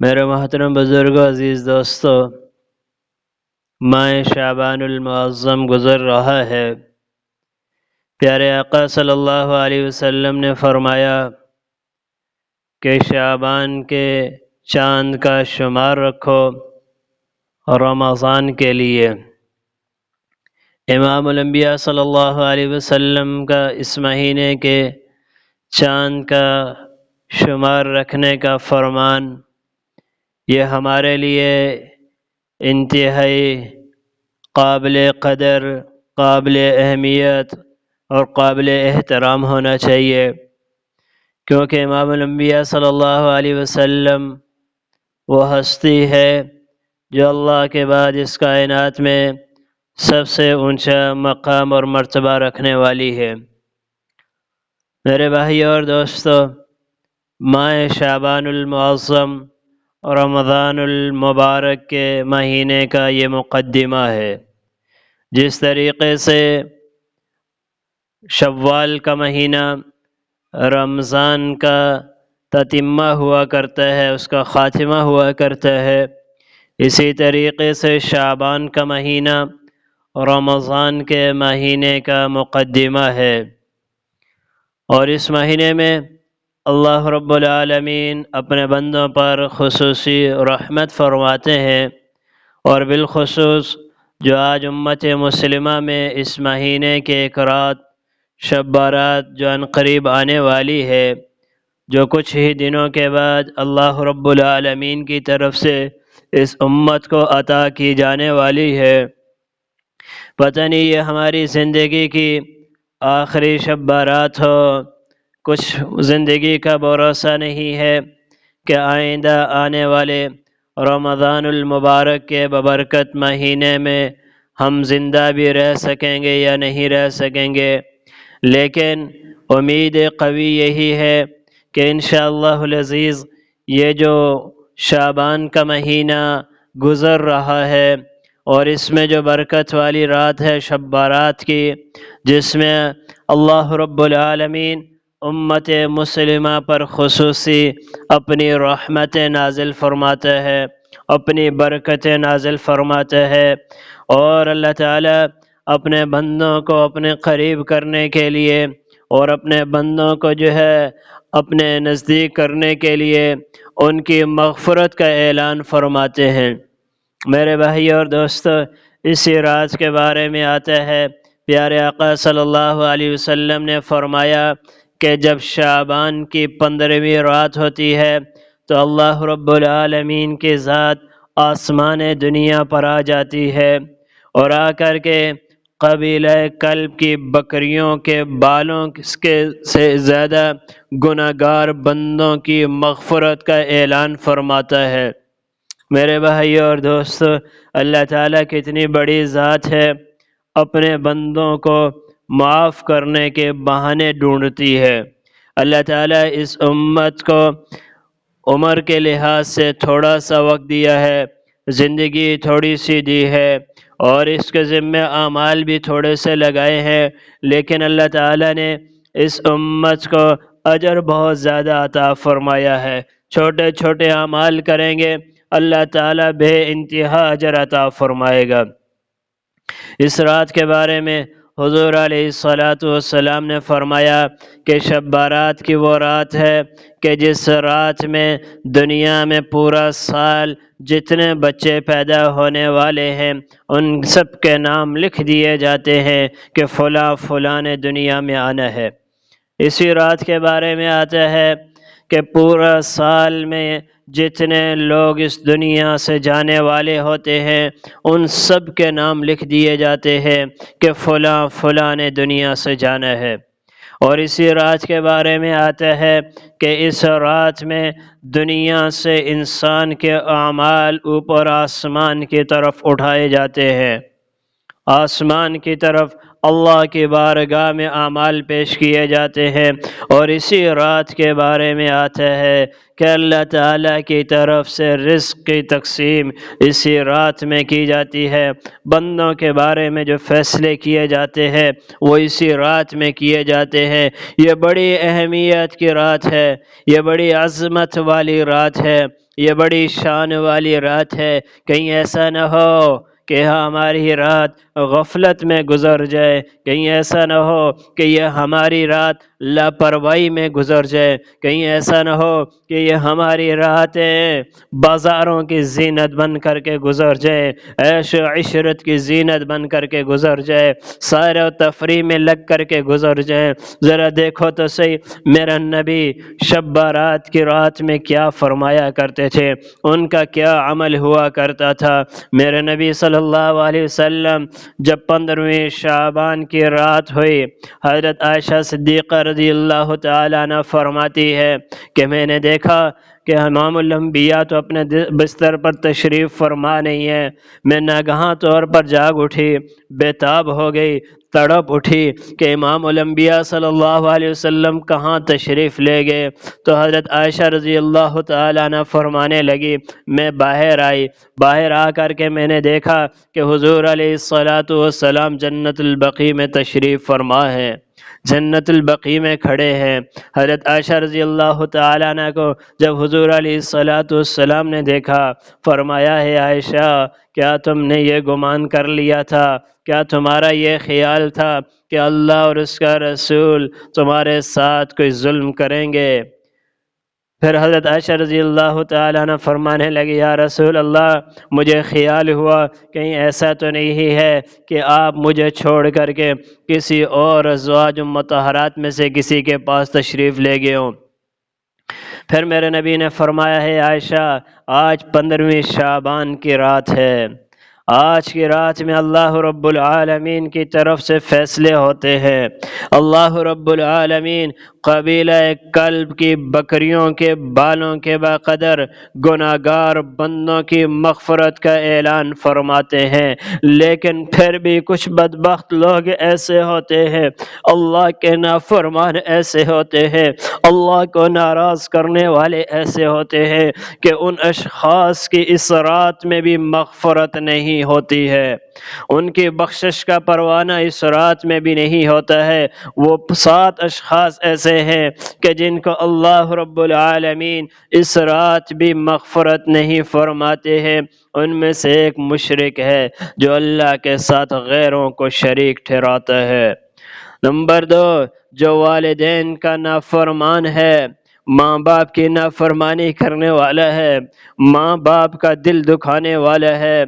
میرے محترم بزرگوں، عزیز دوستو، ماہ شعبان المعظم گزر رہا ہے۔ پیارے آقا صلی اللہ علیہ وسلم نے فرمایا کہ شعبان کے چاند کا شمار رکھو رمضان کے لیے۔ امام الانبیاء صلی اللہ علیہ وسلم کا اس مہینے کے چاند کا شمار رکھنے کا فرمان یہ ہمارے لیے انتہائی قابل قدر، قابل اہمیت اور قابل احترام ہونا چاہیے، کیونکہ امام الانبیاء صلی اللہ علیہ وسلم وہ ہستی ہے جو اللہ کے بعد اس کائنات میں سب سے اونچا مقام اور مرتبہ رکھنے والی ہے۔ میرے بھائی اور دوستو، ماہ شعبان المعظم رمضان المبارک کے مہینے کا یہ مقدمہ ہے۔ جس طریقے سے شوال کا مہینہ رمضان کا تتمہ ہوا کرتا ہے، اس کا خاتمہ ہوا کرتا ہے، اسی طریقے سے شعبان کا مہینہ رمضان کے مہینے کا مقدمہ ہے۔ اور اس مہینے میں اللہ رب العالمین اپنے بندوں پر خصوصی رحمت فرماتے ہیں، اور بالخصوص جو آج امت مسلمہ میں اس مہینے کے ایک رات شب بارات جو عنقریب آنے والی ہے، جو کچھ ہی دنوں کے بعد اللہ رب العالمین کی طرف سے اس امت کو عطا کی جانے والی ہے۔ پتہ نہیں یہ ہماری زندگی کی آخری شب بارات ہو، کچھ زندگی کا بھروسہ نہیں ہے کہ آئندہ آنے والے رمضان المبارک کے ببرکت مہینے میں ہم زندہ بھی رہ سکیں گے یا نہیں رہ سکیں گے، لیکن امید قوی یہی ہے کہ انشاءاللہ العزیز یہ جو شعبان کا مہینہ گزر رہا ہے اور اس میں جو برکت والی رات ہے شب بارات کی، جس میں اللہ رب العالمین امت مسلمہ پر خصوصی اپنی رحمت نازل فرماتا ہے، اپنی برکت نازل فرماتا ہے، اور اللہ تعالیٰ اپنے بندوں کو اپنے قریب کرنے کے لیے اور اپنے بندوں کو جو ہے اپنے نزدیک کرنے کے لیے ان کی مغفرت کا اعلان فرماتے ہیں۔ میرے بھائی اور دوستو، اسی رات کے بارے میں آتا ہے، پیارے آقا صلی اللہ علیہ وسلم نے فرمایا کہ جب شعبان کی 15ویں رات ہوتی ہے تو اللہ رب العالمین کی ذات آسمان دنیا پر آ جاتی ہے، اور آ کر کے قبیلہ کلب کی بکریوں کے بالوں کے سے زیادہ گناہگار بندوں کی مغفرت کا اعلان فرماتا ہے۔ میرے بھائی اور دوستو، اللہ تعالیٰ کتنی بڑی ذات ہے، اپنے بندوں کو معاف کرنے کے بہانے ڈھونڈتی ہے۔ اللہ تعالیٰ اس امت کو عمر کے لحاظ سے تھوڑا سا وقت دیا ہے، زندگی تھوڑی سی دی ہے، اور اس کے ذمہ اعمال بھی تھوڑے سے لگائے ہیں، لیکن اللہ تعالیٰ نے اس امت کو اجر بہت زیادہ عطا فرمایا ہے۔ چھوٹے چھوٹے اعمال کریں گے، اللہ تعالیٰ بے انتہا اجر عطا فرمائے گا۔ اس رات کے بارے میں حضور علیہ الصلاۃ نے فرمایا کہ شب بارات کی وہ رات ہے کہ جس رات میں دنیا میں پورا سال جتنے بچے پیدا ہونے والے ہیں ان سب کے نام لکھ دیے جاتے ہیں کہ فلاں فلاں نے دنیا میں آنا ہے۔ اسی رات کے بارے میں آتا ہے کہ پورا سال میں جتنے لوگ اس دنیا سے جانے والے ہوتے ہیں ان سب کے نام لکھ دیے جاتے ہیں کہ فلاں فلاں نے دنیا سے جانا ہے۔ اور اسی رات کے بارے میں آتا ہے کہ اس رات میں دنیا سے انسان کے اعمال اوپر آسمان کی طرف اٹھائے جاتے ہیں، آسمان کی طرف اللہ کی بارگاہ میں اعمال پیش کیے جاتے ہیں، اور اسی رات کے بارے میں آتا ہے کہ اللہ تعالیٰ کی طرف سے رزق کی تقسیم اسی رات میں کی جاتی ہے۔ بندوں کے بارے میں جو فیصلے کیے جاتے ہیں وہ اسی رات میں کیے جاتے ہیں۔ یہ بڑی اہمیت کی رات ہے، یہ بڑی عظمت والی رات ہے، یہ بڑی شان والی رات ہے۔ کہیں ایسا نہ ہو کہ ہماری رات غفلت میں گزر جائے، کہیں ایسا نہ ہو کہ یہ ہماری رات لاپرواہی میں گزر جائے، کہیں ایسا نہ ہو کہ یہ ہماری راتیں بازاروں کی زینت بن کر کے گزر جائے، عیش و عشرت کی زینت بن کر کے گزر جائے، سیر و تفریح میں لگ کر کے گزر جائے۔ ذرا دیکھو تو صحیح، میرا نبی شب بارات کی رات میں کیا فرمایا کرتے تھے، ان کا کیا عمل ہوا کرتا تھا۔ میرے نبی صلی اللہ علیہ وسلم جب 15ویں شعبان کی رات ہوئی، حضرت عائشہ صدیقہ رضی اللہ تعالیٰ عنہ فرماتی ہے کہ میں نے دیکھا کہ امام الانبیاء تو اپنے بستر پر تشریف فرما نہیں ہے۔ میں ناگہاں طور پر جاگ اٹھی، بیتاب ہو گئی، تڑپ اٹھی کہ امام الانبیاء صلی اللہ علیہ وسلم کہاں تشریف لے گئے۔ تو حضرت عائشہ رضی اللہ تعالیٰ عنہ فرمانے لگی، میں باہر آئی، باہر آ کر کے میں نے دیکھا کہ حضور علیہ السلام جنت البقیع میں تشریف فرما ہے، جنت البقیع میں کھڑے ہیں۔ حضرت عائشہ رضی اللہ تعالیٰ عنہ کو جب حضور علیہ السلام نے دیکھا، فرمایا ہے عائشہ کیا تم نے یہ گمان کر لیا تھا، کیا تمہارا یہ خیال تھا کہ اللہ اور اس کا رسول تمہارے ساتھ کوئی ظلم کریں گے؟ پھر حضرت عائشہ رضی اللہ تعالیٰ عنہ فرمانے لگی، یا رسول اللہ مجھے خیال ہوا کہیں ایسا تو نہیں ہے کہ آپ مجھے چھوڑ کر کے کسی اور ازواج مطہرات میں سے کسی کے پاس تشریف لے گئے ہوں۔ پھر میرے نبی نے فرمایا ہے عائشہ آج 15ویں شعبان کی رات ہے، آج کی رات میں اللہ رب العالمین کی طرف سے فیصلے ہوتے ہیں۔ اللہ رب العالمین قبیلہ کلب کی بکریوں کے بالوں کے بقدر گناہگار بندوں کی مغفرت کا اعلان فرماتے ہیں، لیکن پھر بھی کچھ بدبخت لوگ ایسے ہوتے ہیں، اللہ کے نافرمان ایسے ہوتے ہیں، اللہ کو ناراض کرنے والے ایسے ہوتے ہیں کہ ان اشخاص کی اس رات میں بھی مغفرت نہیں ہوتی ہے، ان کی بخشش کا پروانہ اس رات میں بھی نہیں ہوتا ہے۔ وہ 7 اشخاص ایسے ہیں کہ جن کو اللہ رب العالمین اس رات بھی مغفرت نہیں فرماتے ہیں۔ ان میں سے ایک مشرک ہے جو اللہ کے ساتھ غیروں کو شریک ٹھہراتا ہے۔ نمبر 2، جو والدین کا نافرمان ہے، ماں باپ کی نافرمانی کرنے والا ہے، ماں باپ کا دل دکھانے والا ہے،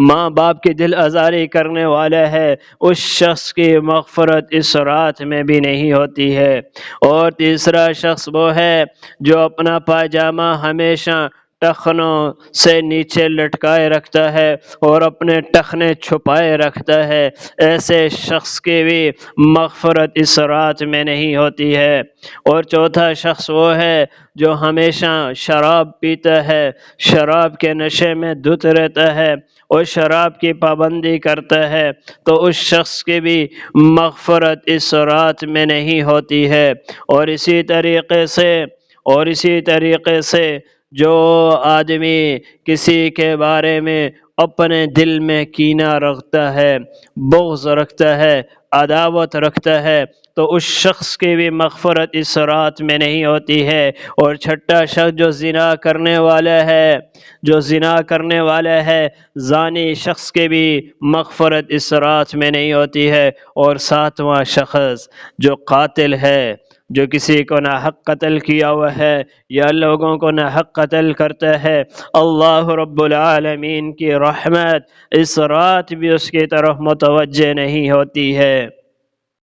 ماں باپ کی دل آزاری کرنے والا ہے، اس شخص کی مغفرت اس رات میں بھی نہیں ہوتی ہے۔ اور تیسرا شخص وہ ہے جو اپنا پاجامہ ہمیشہ ٹخنوں سے نیچے لٹکائے رکھتا ہے اور اپنے ٹخنے چھپائے رکھتا ہے، ایسے شخص کی بھی مغفرت اس رات میں نہیں ہوتی ہے۔ اور چوتھا شخص وہ ہے جو ہمیشہ شراب پیتا ہے، شراب کے نشے میں دھت رہتا ہے اور شراب کی پابندی کرتا ہے، تو اس شخص کی بھی مغفرت اس رات میں نہیں ہوتی ہے۔ اور اسی طریقے سے جو آدمی کسی کے بارے میں اپنے دل میں کینہ رکھتا ہے، بغض رکھتا ہے، عداوت رکھتا ہے، تو اس شخص کی بھی مغفرت اس رات میں نہیں ہوتی ہے۔ اور چھٹا شخص جو زنا کرنے والا ہے، زانی شخص کی بھی مغفرت اس رات میں نہیں ہوتی ہے۔ اور 7واں شخص جو قاتل ہے، جو کسی کو ناحق قتل کیا ہوا ہے یا لوگوں کو ناحق قتل کرتا ہے، اللہ رب العالمین کی رحمت اس رات بھی اس کی طرف متوجہ نہیں ہوتی ہے۔